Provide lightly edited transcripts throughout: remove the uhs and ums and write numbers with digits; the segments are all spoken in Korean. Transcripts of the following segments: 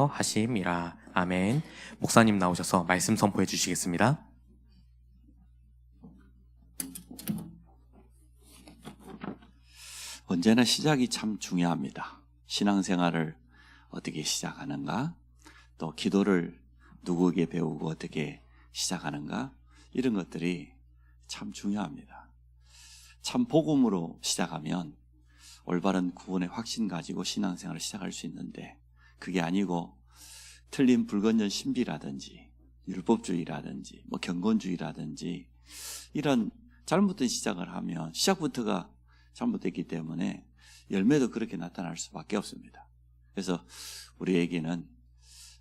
하심이라. 아멘. 목사님 나오셔서 말씀 선포해 주시겠습니다. 언제나 시작이 참 중요합니다. 신앙생활을 어떻게 시작하는가, 또 기도를 누구에게 배우고 어떻게 시작하는가, 이런 것들이 참 중요합니다. 참 복음으로 시작하면 올바른 구원의 확신 가지고 신앙생활을 시작할 수 있는데, 그게 아니고 틀린 불건전 신비라든지 율법주의라든지 경건주의라든지 이런 잘못된 시작을 하면 시작부터가 잘못됐기 때문에 열매도 그렇게 나타날 수밖에 없습니다. 그래서 우리에게는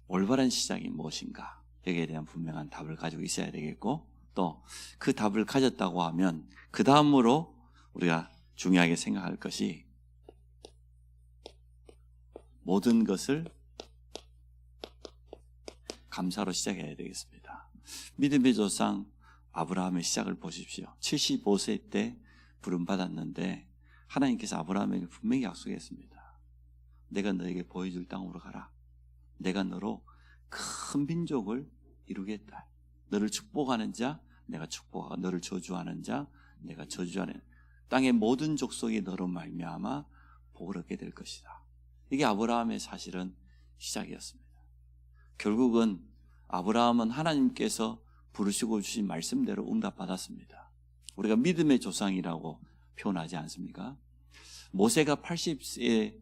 올바른 시작이 무엇인가, 여기에 대한 분명한 답을 가지고 있어야 되겠고, 또 그 답을 가졌다고 하면 그 다음으로 우리가 중요하게 생각할 것이 모든 것을 감사로 시작해야 되겠습니다. 믿음의 조상 아브라함의 시작을 보십시오. 75세 때 부름받았는데 하나님께서 아브라함에게 분명히 약속했습니다. 내가 너에게 보여줄 땅으로 가라. 내가 너로 큰 민족을 이루겠다. 너를 축복하는 자 내가 축복하고, 너를 저주하는 자 내가 저주하는, 땅의 모든 족속이 너로 말미암아 복을 얻게 될 것이다. 이게 아브라함의 사실은 시작이었습니다. 결국은 아브라함은 하나님께서 부르시고 주신 말씀대로 응답받았습니다. 우리가 믿음의 조상이라고 표현하지 않습니까? 모세가 80세에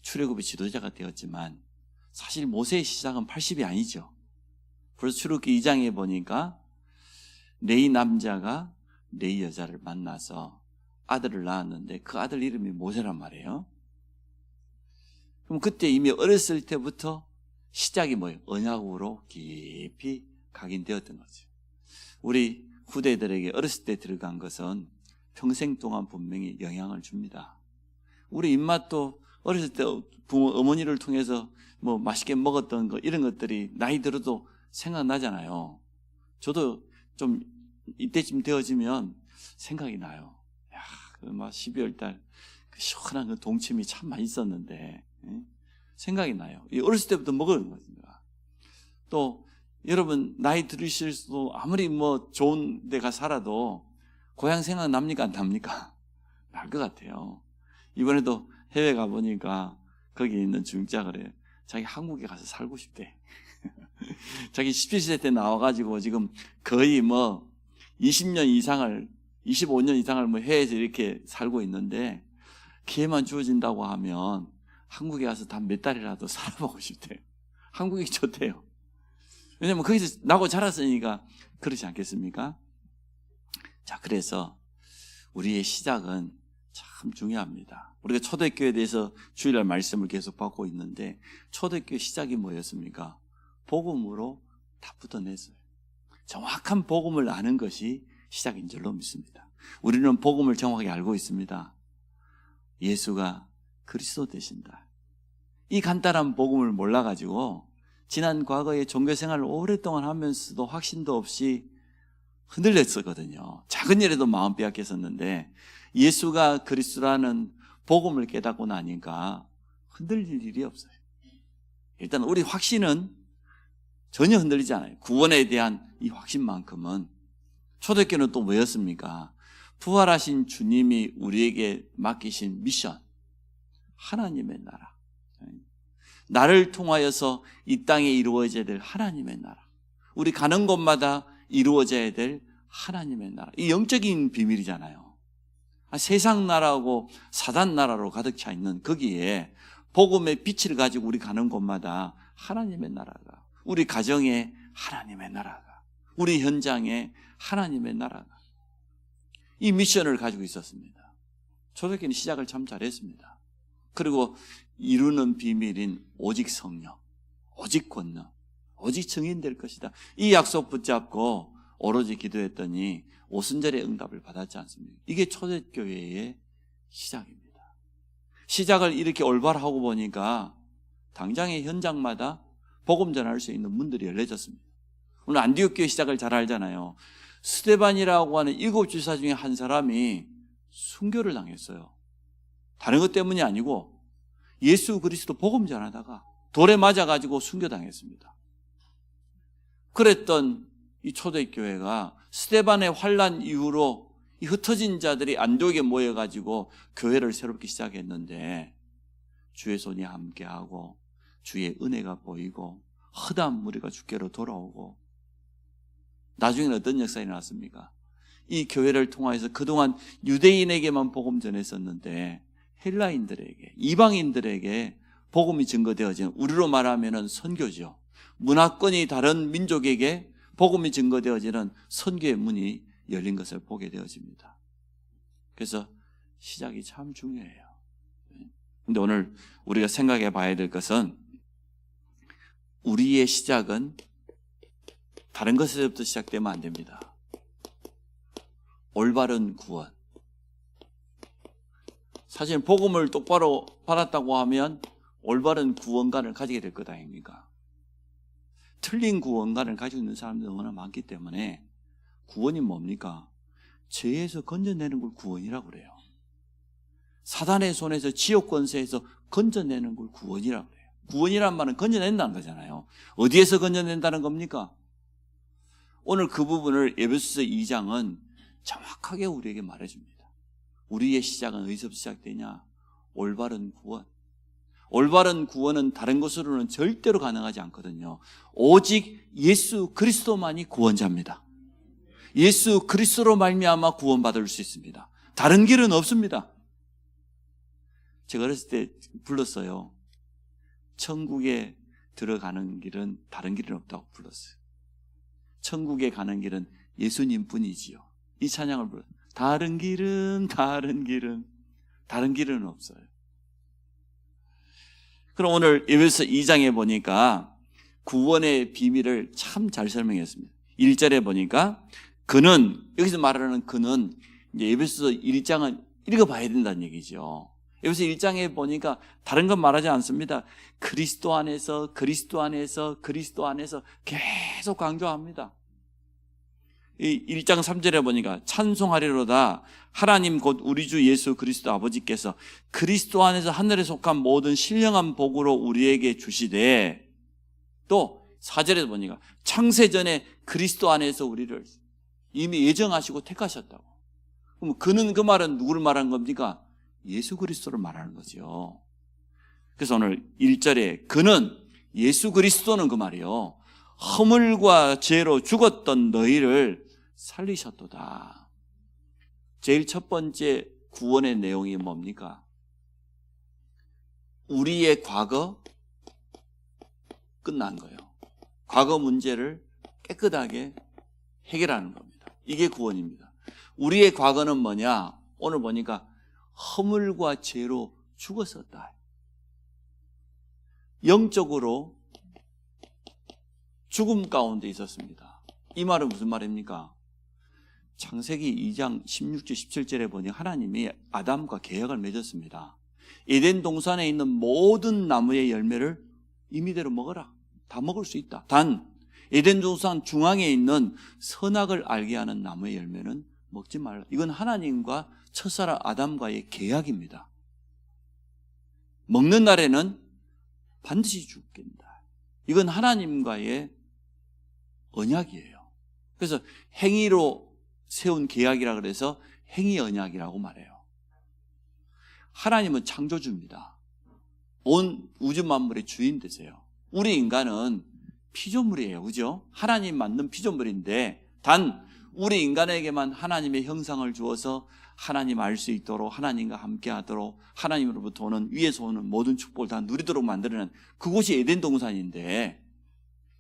출애굽의 지도자가 되었지만 사실 모세의 시작은 80이 아니죠. 그래서 출애굽기 2장에 보니까 레위 남자가 레위 여자를 만나서 아들을 낳았는데 그 아들 이름이 모세란 말이에요. 그럼 그때 이미 어렸을 때부터 시작이 뭐예요? 언약으로 깊이 각인되었던 거죠. 우리 후대들에게 어렸을 때 들어간 것은 평생 동안 분명히 영향을 줍니다. 우리 입맛도 어렸을 때 부모, 어머니를 통해서 맛있게 먹었던 거, 이런 것들이 나이 들어도 생각나잖아요. 저도 좀 이때쯤 되어지면 생각이 나요. 야, 그 12월 달 그 시원한 그 동치미 참 맛있었는데, 생각이 나요. 어렸을 때부터 먹은 겁니다. 또 여러분 나이 들으실수도 아무리 좋은 데가 살아도 고향 생각납니까? 안 납니까? 날 것 같아요. 이번에도 해외 가보니까 거기 있는 중직자 그래요. 자기 한국에 가서 살고 싶대. 자기 17세 때 나와가지고 지금 거의 20년 이상을, 25년 이상을 해외에서 이렇게 살고 있는데, 기회만 주어진다고 하면 한국에 가서 단 몇 달이라도 살아보고 싶대요. 한국이 좋대요. 왜냐면 거기서 나고 자랐으니까 그렇지 않겠습니까? 자, 그래서 우리의 시작은 참 중요합니다. 우리가 초대교회에 대해서 주일날 말씀을 계속 받고 있는데, 초대교회 시작이 뭐였습니까? 복음으로 다 붙어냈어요. 정확한 복음을 아는 것이 시작인 줄로 믿습니다. 우리는 복음을 정확하게 알고 있습니다. 예수가 그리스도 되신다. 이 간단한 복음을 몰라가지고 지난 과거에 종교생활을 오랫동안 하면서도 확신도 없이 흔들렸었거든요. 작은 일에도 마음 빼앗겼었는데, 예수가 그리스도라는 복음을 깨닫고 나니까 흔들릴 일이 없어요. 일단 우리 확신은 전혀 흔들리지 않아요. 구원에 대한 이 확신만큼은. 초대교회는 또 뭐였습니까? 부활하신 주님이 우리에게 맡기신 미션, 하나님의 나라, 나를 통하여서 이 땅에 이루어져야 될 하나님의 나라, 우리 가는 곳마다 이루어져야 될 하나님의 나라, 이 영적인 비밀이잖아요. 세상 나라하고 사단 나라로 가득 차 있는 거기에 복음의 빛을 가지고 우리 가는 곳마다 하나님의 나라가, 우리 가정에 하나님의 나라가, 우리 현장에 하나님의 나라가, 이 미션을 가지고 있었습니다. 초대교회는 시작을 참 잘했습니다. 그리고 이루는 비밀인 오직 성령, 오직 권능, 오직 증인될 것이다. 이 약속 붙잡고 오로지 기도했더니 오순절의 응답을 받았지 않습니까? 이게 초대교회의 시작입니다. 시작을 이렇게 올바로 하고 보니까 당장의 현장마다 복음 전할 수 있는 문들이 열려졌습니다. 오늘 안디옥 교회 시작을 잘 알잖아요. 스데반이라고 하는 7주사 중에 한 사람이 순교를 당했어요. 다른 것 때문이 아니고 예수 그리스도 복음 전하다가 돌에 맞아가지고 순교당했습니다. 그랬던 이 초대교회가 스데반의 환란 이후로 이 흩어진 자들이 안디옥에 모여가지고 교회를 새롭게 시작했는데 주의 손이 함께하고 주의 은혜가 보이고 허다한 무리가 주께로 돌아오고 나중에는 어떤 역사가 일어났습니까? 이 교회를 통해서 그동안 유대인에게만 복음 전했었는데 헬라인들에게, 이방인들에게 복음이 증거되어지는, 우리로 말하면 선교죠. 문화권이 다른 민족에게 복음이 증거되어지는 선교의 문이 열린 것을 보게 되어집니다. 그래서 시작이 참 중요해요. 그런데 오늘 우리가 생각해 봐야 될 것은 우리의 시작은 다른 것에서부터 시작되면 안 됩니다. 올바른 구원. 사실 복음을 똑바로 받았다고 하면 올바른 구원관을 가지게 될 것 아닙니까? 틀린 구원관을 가지고 있는 사람들이 너무나 많기 때문에 구원이 뭡니까? 죄에서 건져내는 걸 구원이라고 그래요. 사단의 손에서 지옥 권세에서 건져내는 걸 구원이라고 그래요. 구원이란 말은 건져낸다는 거잖아요. 어디에서 건져낸다는 겁니까? 오늘 그 부분을 에베소서 2장은 정확하게 우리에게 말해줍니다. 우리의 시작은 어디서부터 시작되냐? 올바른 구원. 올바른 구원은 다른 것으로는 절대로 가능하지 않거든요. 오직 예수 그리스도만이 구원자입니다. 예수 그리스도로 말미암아 구원받을 수 있습니다. 다른 길은 없습니다. 제가 어렸을 때 불렀어요. 천국에 들어가는 길은 다른 길은 없다고 불렀어요. 천국에 가는 길은 예수님 뿐이지요. 이 찬양을 불렀어요. 다른 길은 없어요. 그럼 오늘 에베소서 2장에 보니까 구원의 비밀을 참 잘 설명했습니다. 1절에 보니까 그는, 여기서 말하는 그는 이제 에베소서 1장은 읽어봐야 된다는 얘기죠. 에베소서 1장에 보니까 다른 건 말하지 않습니다. 그리스도 안에서 계속 강조합니다. 이 1장 3절에 보니까 찬송하리로다 하나님 곧 우리 주 예수 그리스도 아버지께서 그리스도 안에서 하늘에 속한 모든 신령한 복으로 우리에게 주시되, 또 4절에 보니까 창세전에 그리스도 안에서 우리를 이미 예정하시고 택하셨다고. 그럼 그는, 그 말은 누구를 말하는 겁니까? 예수 그리스도를 말하는 거죠. 그래서 오늘 1절에 그는, 예수 그리스도는 그 말이요, 허물과 죄로 죽었던 너희를 살리셨도다. 제일 첫 번째 구원의 내용이 뭡니까? 우리의 과거 끝난 거예요. 과거 문제를 깨끗하게 해결하는 겁니다. 이게 구원입니다. 우리의 과거는 뭐냐? 오늘 보니까 허물과 죄로 죽었었다. 영적으로 죽음 가운데 있었습니다. 이 말은 무슨 말입니까? 창세기 2장 16절 17절에 보니 하나님이 아담과 계약을 맺었습니다. 에덴 동산에 있는 모든 나무의 열매를 임의대로 먹어라. 다 먹을 수 있다. 단 에덴 동산 중앙에 있는 선악을 알게 하는 나무의 열매는 먹지 말라. 이건 하나님과 첫사람 아담과의 계약입니다. 먹는 날에는 반드시 죽겠다. 이건 하나님과의 언약이에요. 그래서 행위로 세운 계약이라 그래서 행위 언약이라고 말해요. 하나님은 창조주입니다. 온 우주 만물의 주인 되세요. 우리 인간은 피조물이에요. 그죠? 하나님 만든 피조물인데 단 우리 인간에게만 하나님의 형상을 주어서 하나님 알 수 있도록, 하나님과 함께 하도록, 하나님으로부터 오는, 위에서 오는 모든 축복을 다 누리도록 만드는 그곳이 에덴 동산인데,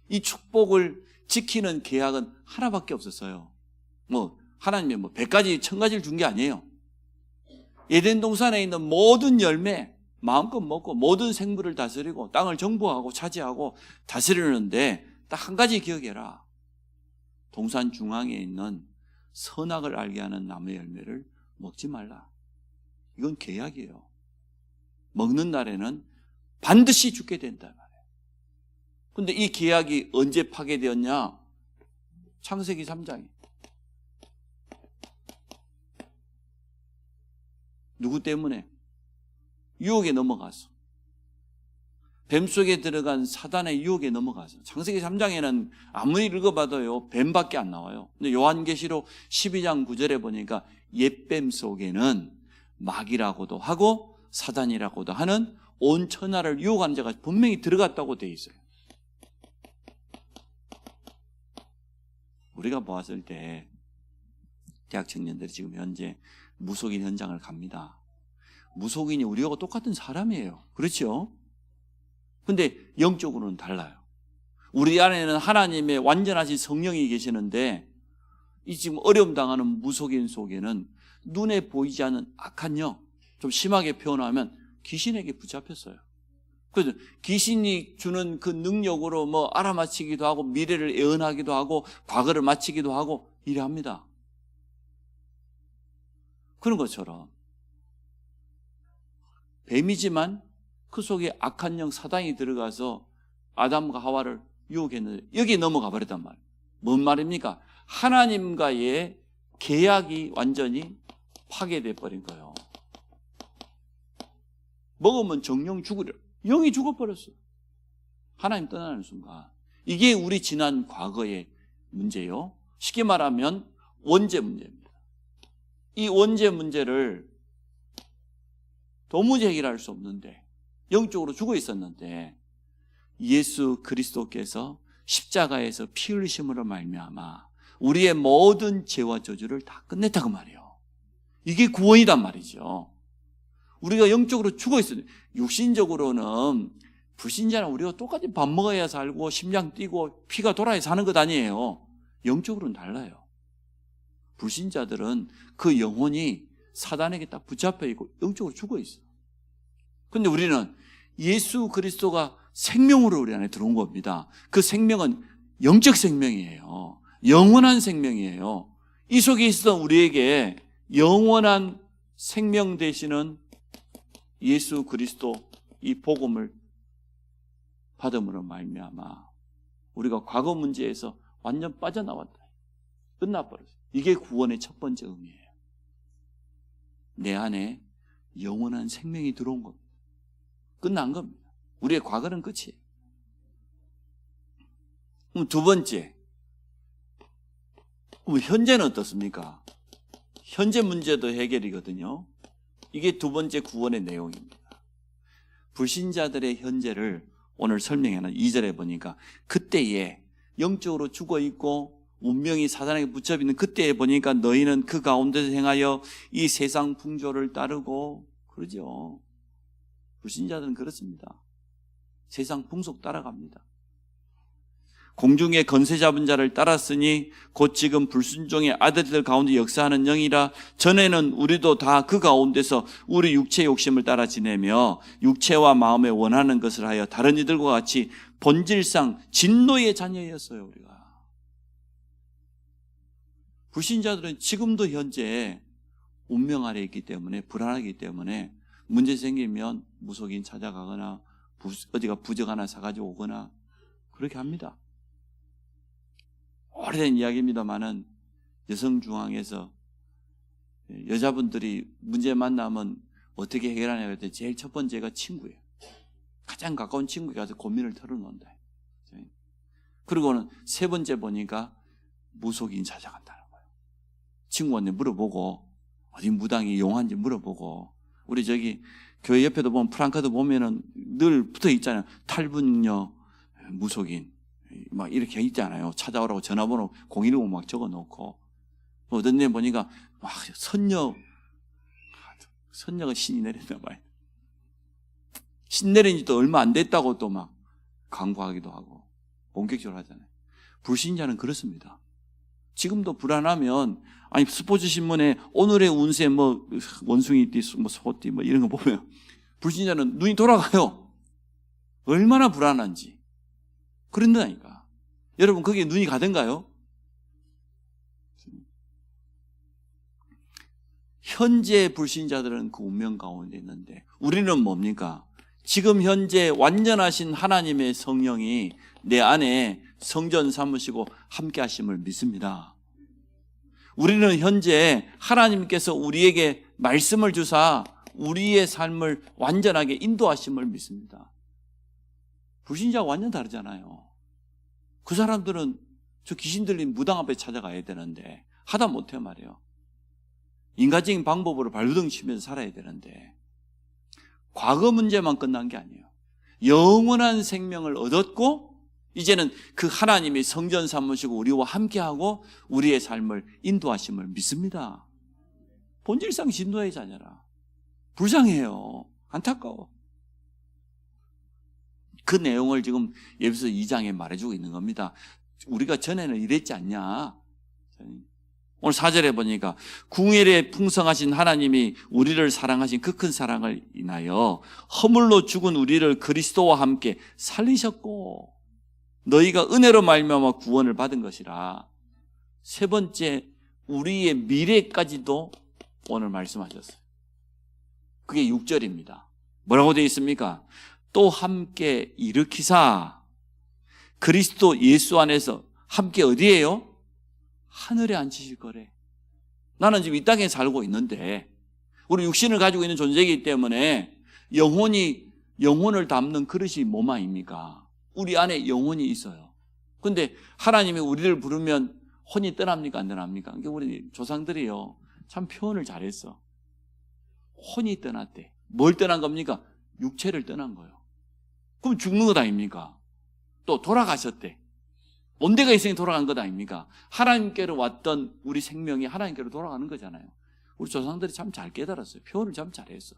이 축복을 지키는 계약은 하나밖에 없었어요. 하나님이 100가지, 1000가지를 준 게 아니에요. 에덴 동산에 있는 모든 열매 마음껏 먹고 모든 생물을 다스리고 땅을 정복하고 차지하고 다스리는데 딱 한 가지 기억해라. 동산 중앙에 있는 선악을 알게 하는 나무의 열매를 먹지 말라. 이건 계약이에요. 먹는 날에는 반드시 죽게 된다 말이에요. 그런데 이 계약이 언제 파괴되었냐? 창세기 3장에. 누구 때문에? 유혹에 넘어가서. 뱀 속에 들어간 사단의 유혹에 넘어가서 창세기 3장에는 아무리 읽어봐도요 뱀밖에 안 나와요. 근데 요한계시록 12장 9절에 보니까 옛뱀 속에는 마귀라고도 하고 사단이라고도 하는 온 천하를 유혹하는 자가 분명히 들어갔다고 돼 있어요. 우리가 보았을 때 대학 청년들이 지금 현재 무속인 현장을 갑니다. 무속인이 우리하고 똑같은 사람이에요. 그렇죠? 근데 영적으로는 달라요. 우리 안에는 하나님의 완전하신 성령이 계시는데 이 지금 어려움 당하는 무속인 속에는 눈에 보이지 않는 악한 영, 좀 심하게 표현하면 귀신에게 붙잡혔어요. 그래서 귀신이 주는 그 능력으로 뭐 알아맞히기도 하고 미래를 예언하기도 하고 과거를 맞히기도 하고 이래 합니다. 그런 것처럼 뱀이지만 그 속에 악한 영 사단이 들어가서 아담과 하와를 유혹했는데 여기에 넘어가 버렸단 말이에요. 뭔 말입니까? 하나님과의 계약이 완전히 파괴돼 버린 거예요. 먹으면 정령 죽으려. 영이 죽어버렸어요. 하나님 떠나는 순간. 이게 우리 지난 과거의 문제요. 쉽게 말하면 원죄 문제입니다. 이 원죄 문제를 도무지 해결할 수 없는데 영적으로 죽어 있었는데 예수 그리스도께서 십자가에서 피 흘리심으로 말미암아 우리의 모든 죄와 저주를 다 끝냈다고 말이에요. 이게 구원이란 말이죠. 우리가 영적으로 죽어 있어요. 육신적으로는 불신자는 우리가 똑같이 밥 먹어야 살고 심장 뛰고 피가 돌아야 사는 것 아니에요. 영적으로는 달라요. 불신자들은 그 영혼이 사단에게 딱 붙잡혀 있고 영적으로 죽어 있어요. 근데 우리는 예수 그리스도가 생명으로 우리 안에 들어온 겁니다. 그 생명은 영적 생명이에요. 영원한 생명이에요. 이 속에 있었던 우리에게 영원한 생명 되시는 예수 그리스도 이 복음을 받음으로 말미암아 우리가 과거 문제에서 완전 빠져나왔다. 끝나버렸어요. 이게 구원의 첫 번째 의미예요. 내 안에 영원한 생명이 들어온 겁니다. 끝난 겁니다. 우리의 과거는 끝이에요. 그럼 두 번째, 그럼 현재는 어떻습니까? 현재 문제도 해결이거든요. 이게 두 번째 구원의 내용입니다. 불신자들의 현재를 오늘 설명하는 2절에 보니까 그때에 영적으로 죽어있고 운명이 사단에게 붙잡있는 그때에 보니까 너희는 그 가운데서 행하여 이 세상 풍조를 따르고 그러죠. 불신자들은 그렇습니다. 세상 풍속 따라갑니다. 공중에 건세 잡은 자를 따랐으니 곧 지금 불순종의 아들들 가운데 역사하는 영이라. 전에는 우리도 다 그 가운데서 우리 육체 욕심을 따라 지내며 육체와 마음에 원하는 것을 하여 다른 이들과 같이 본질상 진노의 자녀였어요. 우리가 불신자들은 지금도 현재 운명 아래 있기 때문에 불안하기 때문에 문제 생기면 무속인 찾아가거나 어디가 부적 하나 사가지고 오거나 그렇게 합니다. 오래된 이야기입니다만은 여성중앙에서 여자분들이 문제 만나면 어떻게 해결하냐 할 때 제일 첫 번째가 친구예요. 가장 가까운 친구에 가서 고민을 털어놓는다. 그리고는 세 번째 보니까 무속인 찾아간다는 거예요. 친구한테 물어보고 어디 무당이 용한지 물어보고 우리 저기 교회 옆에도 보면 프랑카드 보면은 늘 붙어 있잖아요. 탈북녀 무속인 막 이렇게 있잖아요. 찾아오라고 전화번호 010 막 적어 놓고 어떤 데 보니까 막 선녀가 신이 내렸나 봐요. 신 내린 지 또 얼마 안 됐다고 또 막 광고하기도 하고 본격적으로 하잖아요. 불신자는 그렇습니다. 지금도 불안하면 아니 스포츠 신문에 오늘의 운세 뭐 원숭이띠 뭐 소띠 뭐 이런 거 보면 불신자는 눈이 돌아가요. 얼마나 불안한지. 그런다니까. 여러분 거기에 눈이 가던가요? 현재 불신자들은 그 운명 가운데 있는데 우리는 뭡니까? 지금 현재 완전하신 하나님의 성령이 내 안에 성전 삼으시고 함께 하심을 믿습니다. 우리는 현재 하나님께서 우리에게 말씀을 주사 우리의 삶을 완전하게 인도하심을 믿습니다. 불신자와 완전 다르잖아요. 그 사람들은 저 귀신 들린 무당 앞에 찾아가야 되는데 하다 못해 말이에요. 인간적인 방법으로 발버둥 치면서 살아야 되는데 과거 문제만 끝난 게 아니에요. 영원한 생명을 얻었고 이제는 그 하나님이 성전 삼으시고 우리와 함께하고 우리의 삶을 인도하심을 믿습니다. 본질상 진노의 자녀라. 불쌍해요. 안타까워. 그 내용을 지금 에베소 2장에 말해주고 있는 겁니다. 우리가 전에는 이랬지 않냐. 오늘 4절에 보니까 궁일에 풍성하신 하나님이 우리를 사랑하신 그 큰 사랑을 인하여 허물로 죽은 우리를 그리스도와 함께 살리셨고 너희가 은혜로 말미암아 구원을 받은 것이라. 세 번째, 우리의 미래까지도 오늘 말씀하셨어요. 그게 6절입니다. 뭐라고 되어 있습니까? 또 함께 일으키사 그리스도 예수 안에서 함께 어디에요? 하늘에 앉히실 거래. 나는 지금 이 땅에 살고 있는데 우리 육신을 가지고 있는 존재이기 때문에 영혼을 담는 그릇이 몸 아닙니까? 우리 안에 영혼이 있어요. 근데 하나님이 우리를 부르면 혼이 떠납니까? 안 떠납니까? 그러니까 우리 조상들이요 참 표현을 잘했어. 혼이 떠났대. 뭘 떠난 겁니까? 육체를 떠난 거예요. 그럼 죽는 것 아닙니까? 또 돌아가셨대. 온데가 있으니 돌아간 것 아닙니까? 하나님께로 왔던 우리 생명이 하나님께로 돌아가는 거잖아요. 우리 조상들이 참 잘 깨달았어요. 표현을 참 잘했어.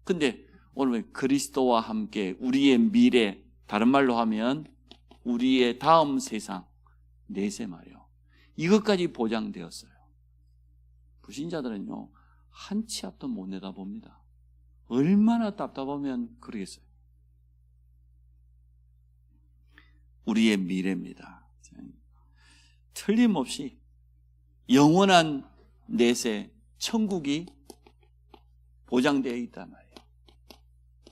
근데 오늘 왜 그리스도와 함께 우리의 미래, 다른 말로 하면 우리의 다음 세상, 내세 말이요. 이것까지 보장되었어요. 불신자들은요 한 치 앞도 못 내다봅니다. 얼마나 답답하면 그러겠어요. 우리의 미래입니다. 틀림없이 영원한 내세 천국이 보장되어 있단 말이에요.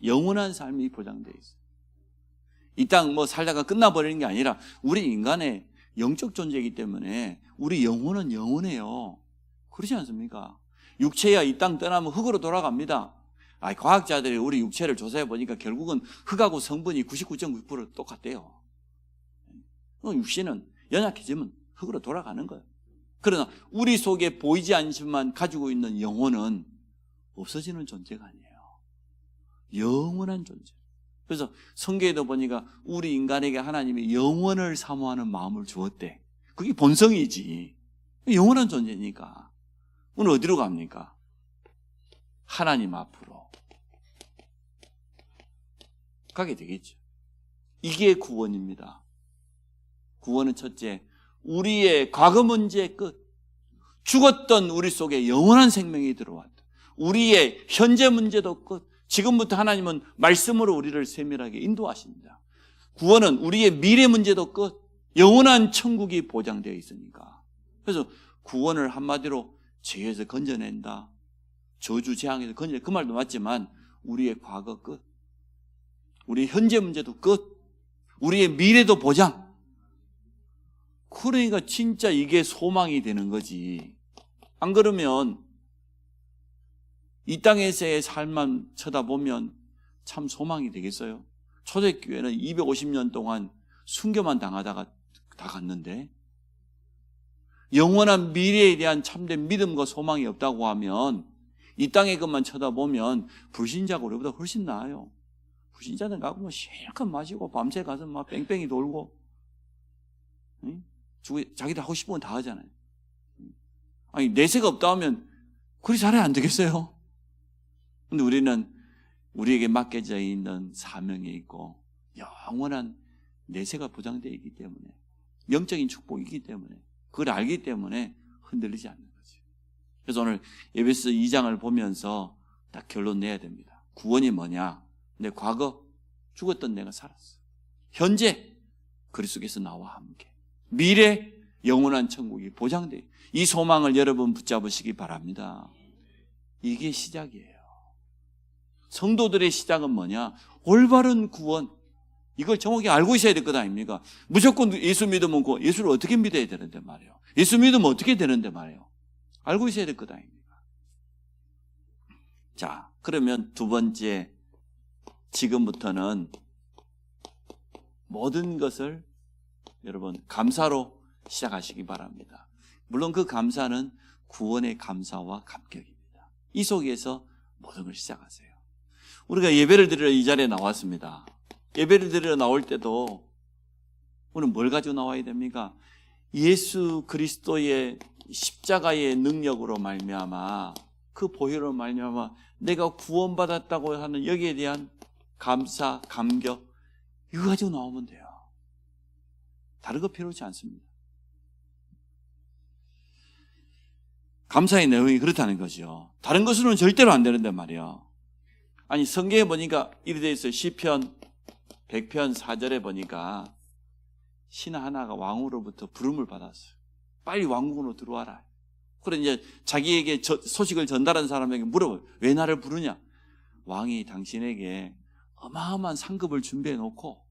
영원한 삶이 보장되어 있어요. 이 땅 살다가 끝나버리는 게 아니라 우리 인간의 영적 존재이기 때문에 우리 영혼은 영원해요. 그렇지 않습니까? 육체야 이 땅 떠나면 흙으로 돌아갑니다. 과학자들이 우리 육체를 조사해 보니까 결국은 흙하고 성분이 99.9% 똑같대요. 육신은 연약해지면 흙으로 돌아가는 거예요. 그러나 우리 속에 보이지 않지만 가지고 있는 영혼은 없어지는 존재가 아니에요. 영원한 존재. 그래서 성경에도 보니까 우리 인간에게 하나님이 영원을 사모하는 마음을 주었대. 그게 본성이지. 영원한 존재니까. 오늘 어디로 갑니까? 하나님 앞으로 가게 되겠죠. 이게 구원입니다. 구원은 첫째, 우리의 과거 문제의 끝. 죽었던 우리 속에 영원한 생명이 들어왔다. 우리의 현재 문제도 끝. 지금부터 하나님은 말씀으로 우리를 세밀하게 인도하십니다. 구원은 우리의 미래 문제도 끝. 영원한 천국이 보장되어 있으니까. 그래서 구원을 한마디로 죄에서 건져낸다. 저주 재앙에서 건져낸다. 그 말도 맞지만 우리의 과거 끝. 우리의 현재 문제도 끝. 우리의 미래도 보장. 그러니까 진짜 이게 소망이 되는 거지. 안 그러면 이 땅에서의 삶만 쳐다보면 참 소망이 되겠어요? 초대교회는 250년 동안 순교만 당하다가 다 갔는데 영원한 미래에 대한 참된 믿음과 소망이 없다고 하면 이 땅의 것만 쳐다보면 불신자가 우리보다 훨씬 나아요. 불신자는 가고 실컷 마시고 밤새 가서 뺑뺑이 돌고 자기들 하고 싶은 건 다 하잖아요. 내세가 없다 하면 그리 잘해 안 되겠어요? 근데 우리는 우리에게 맡겨져 있는 사명이 있고 영원한 내세가 보장되어 있기 때문에 영적인 축복이 있기 때문에 그걸 알기 때문에 흔들리지 않는 거죠. 그래서 오늘 에베소 2장을 보면서 딱 결론 내야 됩니다. 구원이 뭐냐? 내 과거 죽었던 내가 살았어. 현재 그리스도께서 나와 함께. 미래 영원한 천국이 보장돼요. 이 소망을 여러분 붙잡으시기 바랍니다. 이게 시작이에요. 성도들의 시작은 뭐냐? 올바른 구원. 이걸 정확히 알고 있어야 될 것 아닙니까? 무조건 예수 믿으면 예수를 어떻게 믿어야 되는데 말이에요. 예수 믿으면 어떻게 되는데 말이에요. 알고 있어야 될 것 아닙니까? 자, 그러면 두 번째, 지금부터는 모든 것을 여러분 감사로 시작하시기 바랍니다. 물론 그 감사는 구원의 감사와 감격입니다. 이 속에서 모든 걸 시작하세요. 우리가 예배를 드리러 이 자리에 나왔습니다. 예배를 드리러 나올 때도 우리는 뭘 가지고 나와야 됩니까? 예수 그리스도의 십자가의 능력으로 말미암아 그 보혈로 말미암아 내가 구원받았다고 하는 여기에 대한 감사, 감격 이거 가지고 나오면 돼요. 다른 거 필요하지 않습니다. 감사의 내용이 그렇다는 거죠. 다른 것으로는 절대로 안 되는데 말이야. 아니 성경에 보니까 이렇게 되어 있어요. 시편 100편 4절에 보니까 신하 하나가 왕으로부터 부름을 받았어요. 빨리 왕궁으로 들어와라. 그래 이제 자기에게 소식을 전달한 사람에게 물어봐요. 왜 나를 부르냐? 왕이 당신에게 어마어마한 상급을 준비해 놓고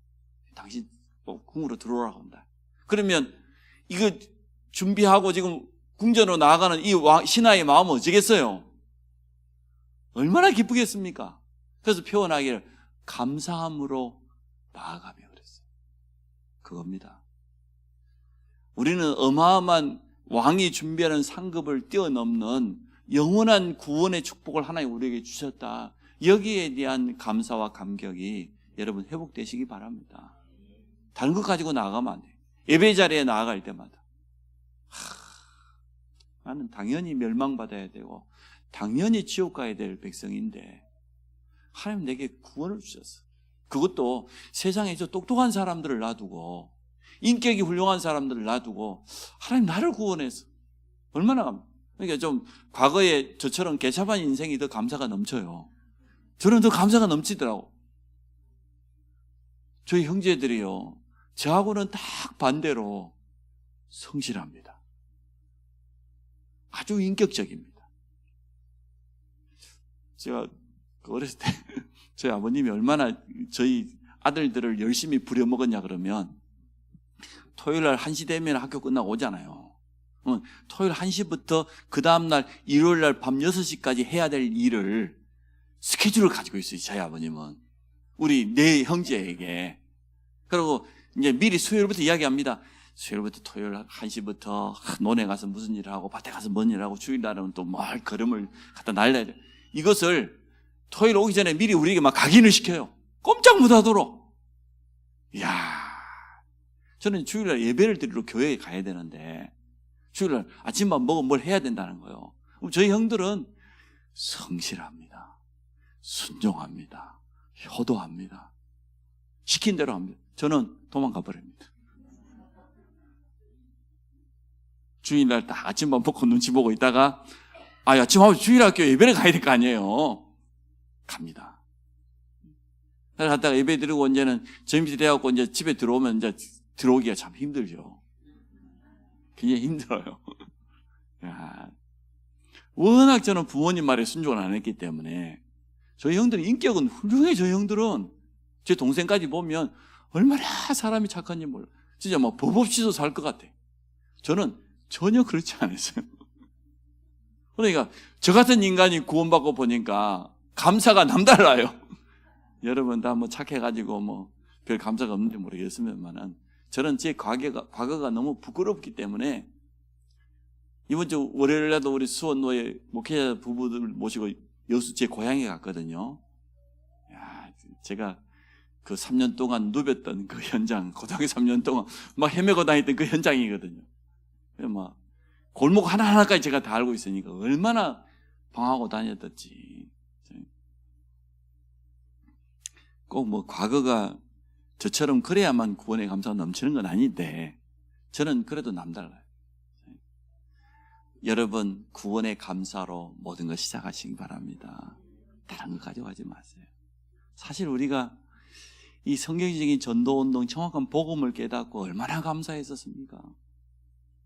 당신 궁으로 들어오라고 한다. 그러면 이거 준비하고 지금 궁전으로 나아가는 이 신하의 마음은 어쩌겠어요? 얼마나 기쁘겠습니까? 그래서 표현하기를 감사함으로 나아가며 그랬어요. 그겁니다. 우리는 어마어마한 왕이 준비하는 상급을 뛰어넘는 영원한 구원의 축복을 하나님 우리에게 주셨다. 여기에 대한 감사와 감격이 여러분 회복되시기 바랍니다. 다른 것 가지고 나아가면 안 돼요. 예배 자리에 나아갈 때마다 나는 당연히 멸망받아야 되고 당연히 지옥 가야 될 백성인데 하나님 내게 구원을 주셨어. 그것도 세상에 저 똑똑한 사람들을 놔두고 인격이 훌륭한 사람들을 놔두고 하나님 나를 구원해서 얼마나 그러니까 좀 과거에 저처럼 개차반 인생이 더 감사가 넘쳐요. 저는 더 감사가 넘치더라고. 저희 형제들이요 저하고는 딱 반대로 성실합니다. 아주 인격적입니다. 제가 어렸을 때 저희 아버님이 얼마나 저희 아들들을 열심히 부려먹었냐 그러면 토요일날 1시 되면 학교 끝나고 오잖아요. 토요일 1시부터 그 다음날 일요일날 밤 6시까지 해야 될 일을 스케줄을 가지고 있어요. 저희 아버님은 우리 네 형제에게. 그리고 이제 미리 수요일부터 이야기합니다. 수요일부터 토요일 1시부터 논에 가서 무슨 일을 하고 밭에 가서 뭔 일을 하고 주일날은 또 뭘 걸음을 갖다 날려야 돼. 이것을 토요일 오기 전에 미리 우리에게 막 각인을 시켜요. 꼼짝 못하도록. 이야, 저는 주일날 예배를 드리러 교회에 가야 되는데 주일날 아침밥 먹으면 뭘 해야 된다는 거예요. 그럼 저희 형들은 성실합니다. 순종합니다. 효도합니다. 시킨 대로 합니다. 저는 도망가 버립니다. 주일날 딱 아침밥 먹고 눈치 보고 있다가 아침하고 주일학교 예배를 가야 될 거 아니에요. 갑니다. 그래서 갔다가 예배 드리고 이제는 점심때 돼갖고 이제 집에 들어오면 이제 들어오기가 참 힘들죠. 굉장히 힘들어요. 워낙 저는 부모님 말에 순종을 안 했기 때문에 저희 형들은 인격은 훌륭해. 저희 형들은 제 동생까지 보면 얼마나 사람이 착한지 몰라. 진짜 막 법 없이도 살 것 같아. 저는 전혀 그렇지 않았어요. 그러니까 저 같은 인간이 구원받고 보니까 감사가 남달라요. 여러분 다 뭐 착해가지고 뭐 별 감사가 없는지 모르겠으면만은 저는 제 과거가 너무 부끄럽기 때문에 이번 주 월요일에도 우리 수원노예 목회자 부부들 모시고 여수 제 고향에 갔거든요. 야, 제가 그 3년 동안 누볐던 그 현장, 고등학교 3년 동안 막 헤매고 다녔던 그 현장이거든요. 막 골목 하나하나까지 제가 다 알고 있으니까 얼마나 방황하고 다녔던지. 꼭 뭐 과거가 저처럼 그래야만 구원의 감사가 넘치는 건 아닌데 저는 그래도 남달라요. 여러분 구원의 감사로 모든 걸 시작하시기 바랍니다. 다른 거 가져가지 마세요. 사실 우리가 이 성경적인 전도운동 정확한 복음을 깨닫고 얼마나 감사했었습니까?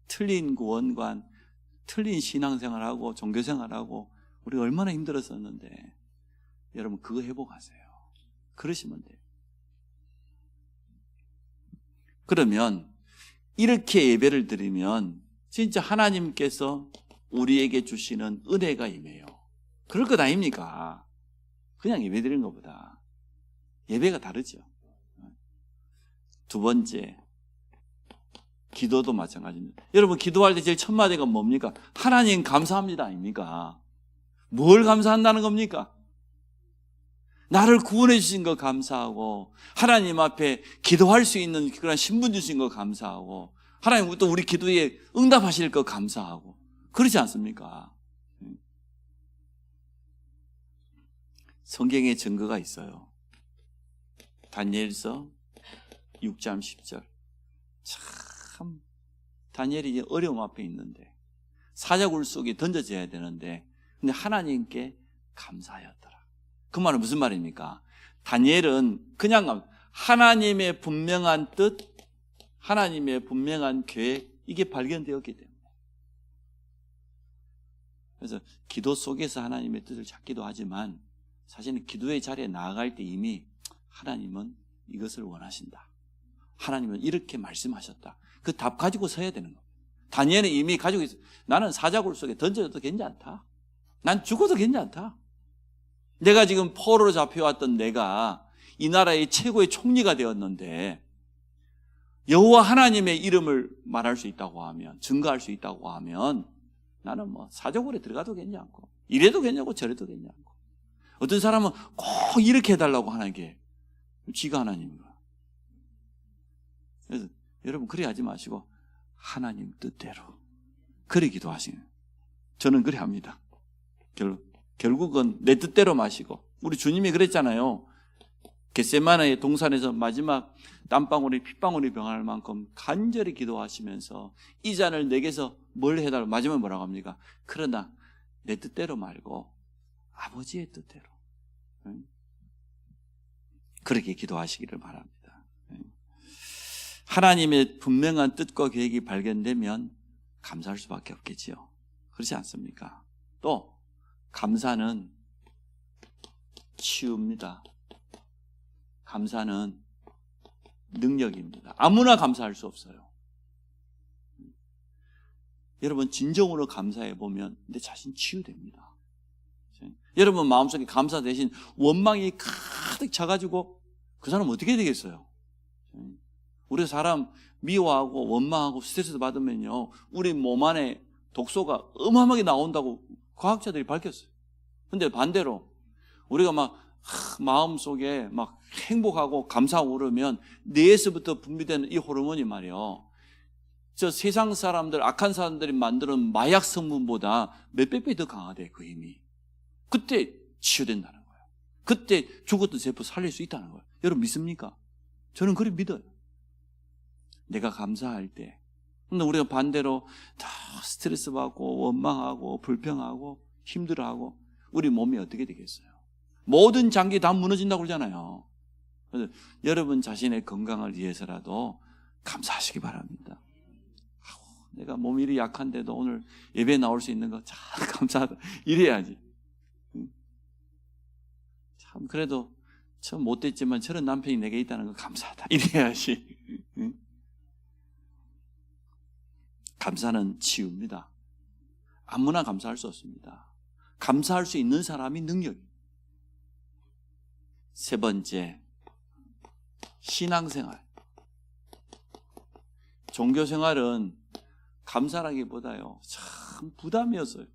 틀린 구원관, 틀린 신앙생활하고 종교생활하고 우리 얼마나 힘들었었는데 여러분 그거 회복하세요. 그러시면 돼요. 그러면 이렇게 예배를 드리면 진짜 하나님께서 우리에게 주시는 은혜가 임해요. 그럴 것 아닙니까? 그냥 예배 드리는 것보다 예배가 다르죠. 두 번째, 기도도 마찬가지입니다. 여러분 기도할 때 제일 첫 마디가 뭡니까? 하나님 감사합니다 아닙니까? 뭘 감사한다는 겁니까? 나를 구원해 주신 거 감사하고 하나님 앞에 기도할 수 있는 그런 신분 주신 거 감사하고 하나님 또 우리 기도에 응답하실 거 감사하고 그렇지 않습니까? 성경에 증거가 있어요. 다니엘서 6장 10절. 참 다니엘이 어려움 앞에 있는데 사자굴 속에 던져져야 되는데 근데 하나님께 감사하였더라. 그 말은 무슨 말입니까? 다니엘은 그냥 하나님의 분명한 뜻, 하나님의 분명한 계획 이게 발견되었기 때문에 그래서 기도 속에서 하나님의 뜻을 찾기도 하지만 사실은 기도의 자리에 나아갈 때 이미 하나님은 이것을 원하신다. 하나님은 이렇게 말씀하셨다. 그 답 가지고 서야 되는 겁니다. 다니엘은 이미 가지고 있어. 나는 사자굴 속에 던져도 괜찮다. 난 죽어도 괜찮다. 내가 지금 포로로 잡혀왔던 내가 이 나라의 최고의 총리가 되었는데 여호와 하나님의 이름을 말할 수 있다고 하면 증거할 수 있다고 하면 나는 뭐 사자굴에 들어가도 괜찮고 이래도 괜찮고 저래도 괜찮고 어떤 사람은 꼭 이렇게 해달라고 하는 게 지가 하나님인가. 그래서 여러분 그래 하지 마시고 하나님 뜻대로 그래 기도하시는 저는 그래 합니다. 결국은 내 뜻대로 마시고 우리 주님이 그랬잖아요. 겟세마네의 동산에서 마지막 땀방울이 핏방울이 병할 만큼 간절히 기도하시면서 이 잔을 내게서 뭘 해달라고 마지막에 뭐라고 합니까? 그러나 내 뜻대로 말고 아버지의 뜻대로 그렇게 기도하시기를 바랍니다. 하나님의 분명한 뜻과 계획이 발견되면 감사할 수밖에 없겠지요. 그렇지 않습니까? 또 감사는 치유입니다. 감사는 능력입니다. 아무나 감사할 수 없어요. 여러분 진정으로 감사해 보면 내 자신 치유됩니다. 여러분 마음속에 감사 대신 원망이 가득 차가지고 그 사람 어떻게 되겠어요? 우리 사람 미워하고 원망하고 스트레스 받으면요 우리 몸 안에 독소가 어마어마하게 나온다고 과학자들이 밝혔어요. 근데 반대로 우리가 막 마음속에 막 행복하고 감사하고 그러면 뇌에서부터 분비되는 이 호르몬이 말이요 저 세상 사람들 악한 사람들이 만드는 마약 성분보다 몇백 배 더 강하대 그 힘이. 그때 치유된다는 거예요. 그때 죽었던 세포 살릴 수 있다는 거예요. 여러분 믿습니까? 저는 그래 믿어요. 내가 감사할 때. 근데 우리가 반대로 다 스트레스 받고 원망하고 불평하고 힘들어하고 우리 몸이 어떻게 되겠어요? 모든 장기 다 무너진다고 그러잖아요. 그래서 여러분 자신의 건강을 위해서라도 감사하시기 바랍니다. 내가 몸이 이리 약한데도 오늘 예배에 나올 수 있는 거 참 감사하다. 이래야지. 참 그래도 참 못됐지만 저런 남편이 내게 있다는 거 감사하다. 이래야지. 감사는 치유입니다. 아무나 감사할 수 없습니다. 감사할 수 있는 사람이 능력입니다. 세 번째, 신앙생활. 종교생활은 감사라기보다요 참 부담이었어요.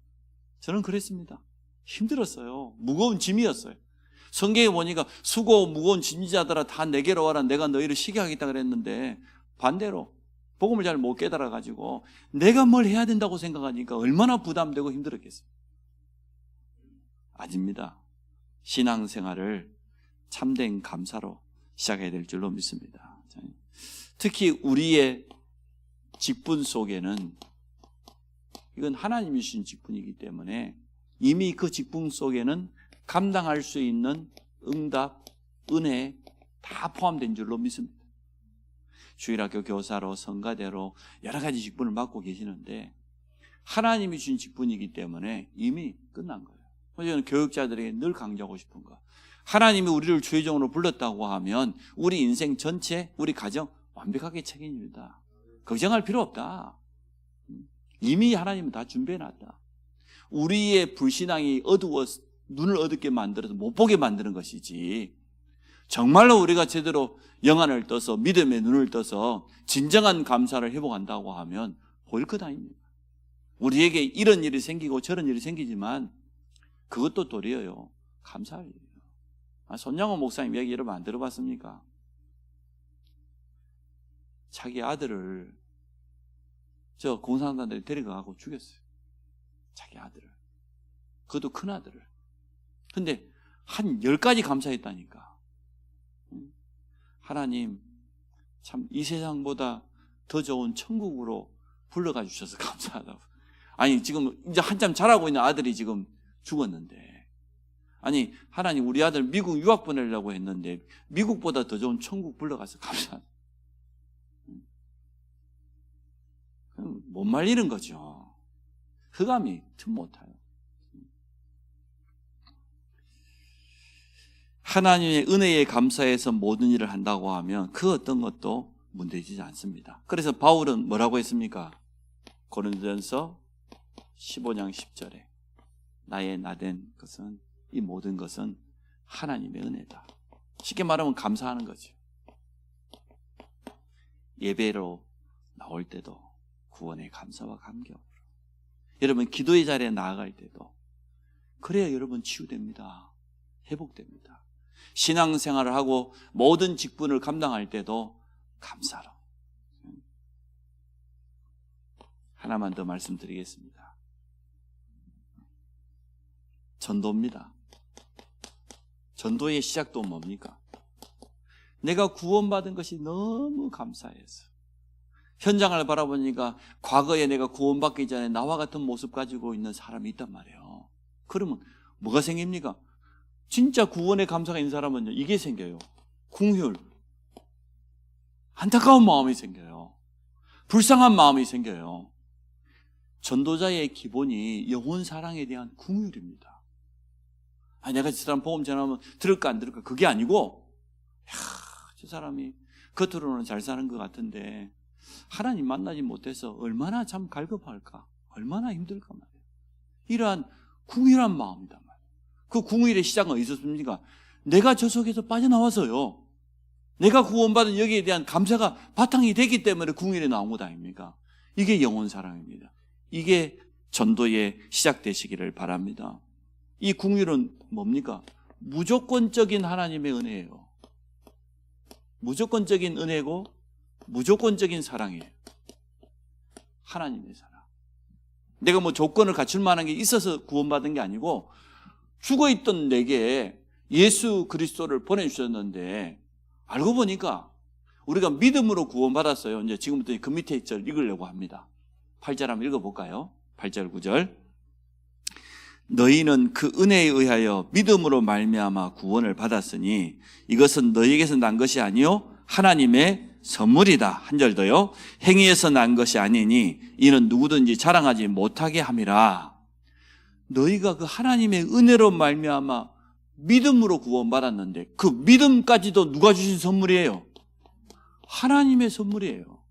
저는 그랬습니다. 힘들었어요. 무거운 짐이었어요. 성경에 보니까 수고 무거운 짐자들아 다 내게로 와라 내가 너희를 쉬게 하겠다 그랬는데 반대로 복음을 잘 못 깨달아가지고 내가 뭘 해야 된다고 생각하니까 얼마나 부담되고 힘들었겠어요. 아닙니다. 신앙생활을 참된 감사로 시작해야 될 줄로 믿습니다. 특히 우리의 직분 속에는 이건 하나님이 주신 직분이기 때문에 이미 그 직분 속에는 감당할 수 있는 응답, 은혜 다 포함된 줄로 믿습니다. 주일학교 교사로 성가대로 여러 가지 직분을 맡고 계시는데 하나님이 주신 직분이기 때문에 이미 끝난 거예요. 그래서 저는 교육자들에게 늘 강조하고 싶은 거 하나님이 우리를 주의종으로 불렀다고 하면 우리 인생 전체, 우리 가정 완벽하게 책임집니다. 걱정할 필요 없다. 이미 하나님은 다 준비해놨다. 우리의 불신앙이 어두워 눈을 어둡게 만들어서 못 보게 만드는 것이지 정말로 우리가 제대로 영안을 떠서 믿음의 눈을 떠서 진정한 감사를 회복한다고 하면 보일 것 아닙니까? 우리에게 이런 일이 생기고 저런 일이 생기지만 그것도 도리어요, 감사할 일이에요. 손양호 목사님 얘기 여러분 안 들어봤습니까? 자기 아들을 저 공산당들이 데려가고 죽였어요. 자기 아들을. 그것도 큰 아들을. 근데 한 10가지 감사했다니까. 하나님 참 이 세상보다 더 좋은 천국으로 불러가 주셔서 감사하다고. 아니 지금 이제 한참 자라고 있는 아들이 지금 죽었는데, 아니 하나님 우리 아들 미국 유학 보내려고 했는데 미국보다 더 좋은 천국 불러가서 감사하다. 못 말리는 거죠. 흑암이 틈 못해요. 하나님의 은혜에 감사해서 모든 일을 한다고 하면 그 어떤 것도 문제되지 않습니다. 그래서 바울은 뭐라고 했습니까? 고린도전서 15장 10절에 나의 나된 것은, 이 모든 것은 하나님의 은혜다. 쉽게 말하면 감사하는 거죠. 예배로 나올 때도 구원의 감사와 감격으로, 여러분 기도의 자리에 나아갈 때도 그래야 여러분 치유됩니다. 회복됩니다. 신앙생활을 하고 모든 직분을 감당할 때도 감사로. 하나만 더 말씀드리겠습니다. 전도입니다. 전도의 시작도 뭡니까? 내가 구원받은 것이 너무 감사해서 현장을 바라보니까 과거에 내가 구원받기 전에 나와 같은 모습 가지고 있는 사람이 있단 말이에요. 그러면 뭐가 생깁니까? 진짜 구원에 감사가 있는 사람은요, 이게 생겨요. 궁휼, 안타까운 마음이 생겨요. 불쌍한 마음이 생겨요. 전도자의 기본이 영혼 사랑에 대한 궁휼입니다. 내가 저 사람 복음 전하면 들을까 안 들을까 그게 아니고, 저 사람이 겉으로는 잘 사는 것 같은데 하나님 만나지 못해서 얼마나 참 갈급할까, 얼마나 힘들까 말이에요. 이러한 궁휼한 마음이다 말이에요. 그 궁휼의 시작은 어디서 있습니까? 내가 저 속에서 빠져나와서요, 내가 구원받은 여기에 대한 감사가 바탕이 되기 때문에 궁휼이 나온 것 아닙니까? 이게 영혼 사랑입니다. 이게 전도의 시작되시기를 바랍니다. 이 궁휼은 뭡니까? 무조건적인 하나님의 은혜예요. 무조건적인 은혜고 무조건적인 사랑이에요. 하나님의 사랑. 내가 뭐 조건을 갖출 만한 게 있어서 구원받은 게 아니고 죽어있던 내게 예수 그리스도를 보내주셨는데, 알고 보니까 우리가 믿음으로 구원받았어요. 이제 지금부터 그 밑에 절 읽으려고 합니다. 8절 한번 읽어볼까요? 8절 9절. 너희는 그 은혜에 의하여 믿음으로 말미암아 구원을 받았으니 이것은 너희에게서 난 것이 아니요 하나님의 선물이다. 한 절 더요. 행위에서 난 것이 아니니 이는 누구든지 자랑하지 못하게 함이라. 너희가 그 하나님의 은혜로 말미암아 믿음으로 구원받았는데 그 믿음까지도 누가 주신 선물이에요? 하나님의 선물이에요.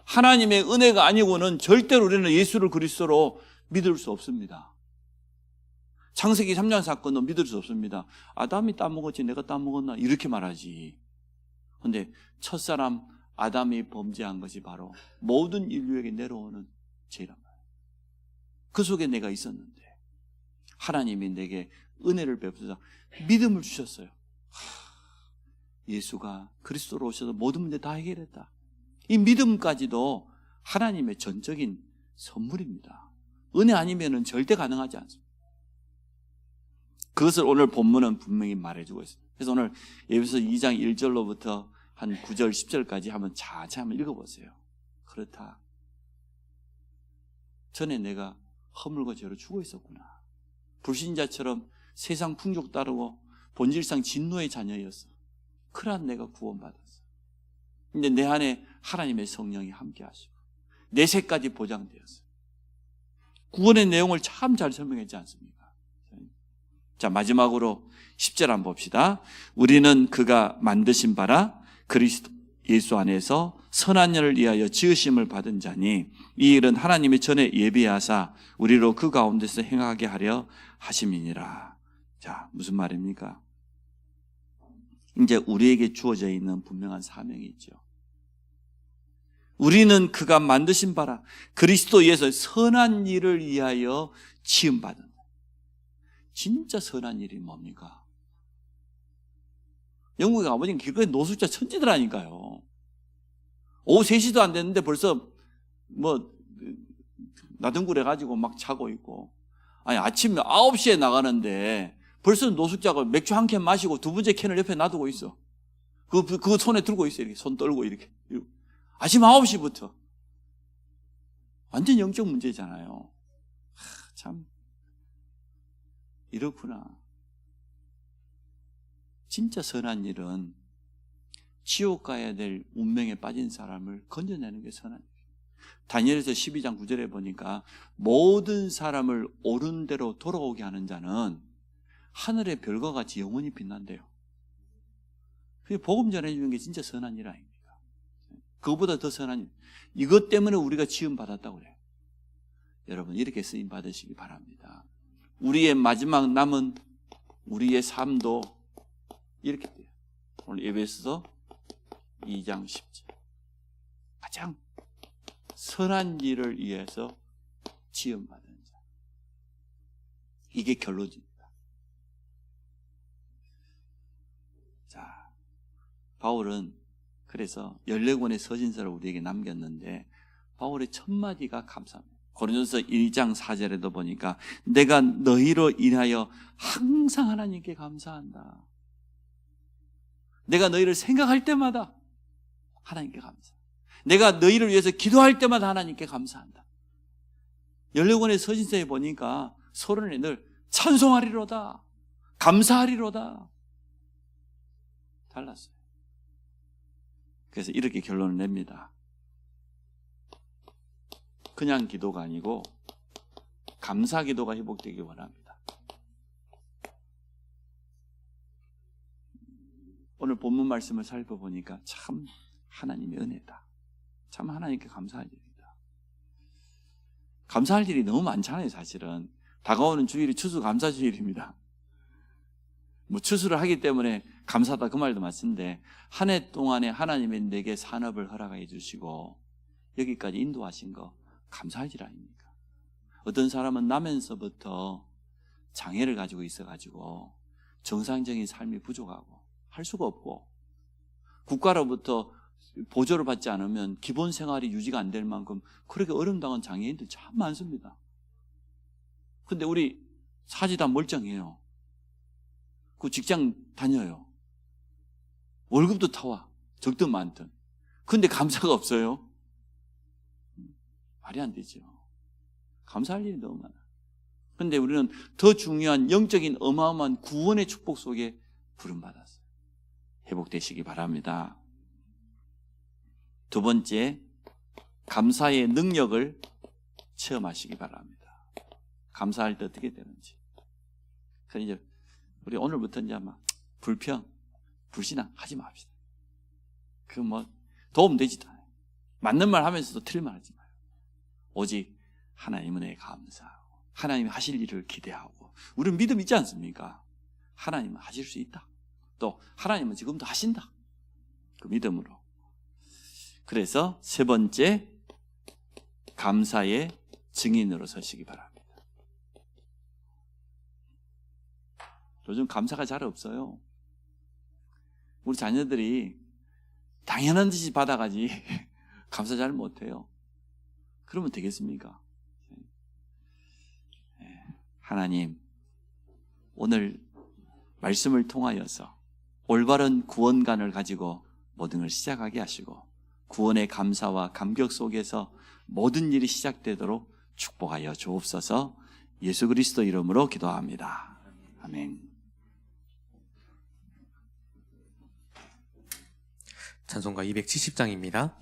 하나님의 은혜가 아니고는 절대로 우리는 예수를 그리스도로 믿을 수 없습니다. 창세기 3장 사건도 믿을 수 없습니다. 아담이 따먹었지 내가 따먹었나 이렇게 말하지. 그런데 첫사람 아담이 범죄한 것이 바로 모든 인류에게 내려오는 죄란 말이에요. 그 속에 내가 있었는데 하나님이 내게 은혜를 베푸셔서 믿음을 주셨어요. 예수가 그리스도로 오셔서 모든 문제 다 해결했다. 이 믿음까지도 하나님의 전적인 선물입니다. 은혜 아니면 절대 가능하지 않습니다. 그것을 오늘 본문은 분명히 말해주고 있습니다. 그래서 오늘 에베소 2장 1절로부터 한 9절 10절까지 한번 자세히 한번 읽어보세요. 그렇다. 전에 내가 허물과 죄로 죽어 있었구나. 불신자처럼 세상 풍족 따르고 본질상 진노의 자녀였어. 그러한 내가 구원받았어. 근데 내 안에 하나님의 성령이 함께 하시고 내 새까지 보장되었어요. 구원의 내용을 참 잘 설명했지 않습니까? 자, 마지막으로 10절 한번 봅시다. 우리는 그가 만드신 바라 그리스도 예수 안에서 선한 일을 위하여 지으심을 받은 자니 이 일은 하나님이 전에 예비하사 우리로 그 가운데서 행하게 하려 하심이니라. 자, 무슨 말입니까? 이제 우리에게 주어져 있는 분명한 사명이 있죠. 우리는 그가 만드신 바라 그리스도 예수의 선한 일을 위하여 지음받은. 진짜 선한 일이 뭡니까? 영국의 아버지는 길거리 노숙자 천지더라니까요. 오후 3시도 안 됐는데 벌써 나등굴해가지고 막 자고 있고, 아니 아침 9시에 나가는데 벌써 노숙자가 맥주 한 캔 마시고 두 번째 캔을 옆에 놔두고 있어. 그거 손에 들고 있어. 이렇게 손 떨고 이렇게. 아침 9시부터. 완전 영적 문제잖아요. 참 이렇구나. 진짜 선한 일은 지옥 가야 될 운명에 빠진 사람을 건져내는 게 선한 일. 다니엘서 12장 9절에 보니까 모든 사람을 옳은 대로 돌아오게 하는 자는 하늘의 별과 같이 영원히 빛난대요. 그게 복음 전해주는 게 진짜 선한 일 아닙니까? 그거보다 더 선한 일. 이것 때문에 우리가 지음 받았다고 그래요. 여러분 이렇게 쓰임 받으시기 바랍니다. 우리의 마지막 남은 우리의 삶도 이렇게 돼요. 오늘 에베소서 2장 10절. 가장 선한 일을 위해서 지음받은 자. 이게 결론입니다. 자, 바울은 그래서 14권의 서신서를 우리에게 남겼는데 바울의 첫 마디가 감사합니다. 고린도서 1장 4절에도 보니까 내가 너희로 인하여 항상 하나님께 감사한다. 내가 너희를 생각할 때마다 하나님께 감사. 내가 너희를 위해서 기도할 때마다 하나님께 감사한다. 14권의 서신서에 보니까 서론에 늘 찬송하리로다, 감사하리로다 달랐어요. 그래서 이렇게 결론을 냅니다. 그냥 기도가 아니고 감사 기도가 회복되기 원합니다. 오늘 본문 말씀을 살펴보니까 참 하나님의 은혜다. 참 하나님께 감사할 일이다. 감사할 일이 너무 많잖아요. 사실은 다가오는 주일이 추수감사 주일입니다. 추수를 하기 때문에 감사하다 그 말도 맞는데 한 해 동안에 하나님이 내게 산업을 허락해 주시고 여기까지 인도하신 거 감사할 일 아닙니까? 어떤 사람은 나면서부터 장애를 가지고 있어가지고 정상적인 삶이 부족하고 할 수가 없고 국가로부터 보조를 받지 않으면 기본 생활이 유지가 안 될 만큼 그렇게 어려움당한 장애인들 참 많습니다. 근데 우리 사지 다 멀쩡해요. 그 직장 다녀요. 월급도 타와. 적든 많든. 근데 감사가 없어요. 말이 안 되죠. 감사할 일이 너무 많아. 근데 우리는 더 중요한 영적인 어마어마한 구원의 축복 속에 부름받았어요. 회복되시기 바랍니다. 두 번째, 감사의 능력을 체험하시기 바랍니다. 감사할 때 어떻게 되는지. 그래서 이제 우리 오늘부터 이제 막 불평, 불신앙 하지 맙시다. 그 도움 되지도 않아요. 맞는 말 하면서도 틀린 말 하지 마요. 오직 하나님 은혜에 감사하고 하나님이 하실 일을 기대하고 우리는 믿음 있지 않습니까? 하나님은 하실 수 있다. 또 하나님은 지금도 하신다. 그 믿음으로. 그래서 세 번째, 감사의 증인으로 서시기 바랍니다. 요즘 감사가 잘 없어요. 우리 자녀들이 당연한 듯이 받아가지 감사 잘 못해요. 그러면 되겠습니까? 하나님, 오늘 말씀을 통하여서 올바른 구원관을 가지고 모든 걸 시작하게 하시고 구원의 감사와 감격 속에서 모든 일이 시작되도록 축복하여 주옵소서. 예수 그리스도 이름으로 기도합니다. 아멘. 찬송가 270장입니다.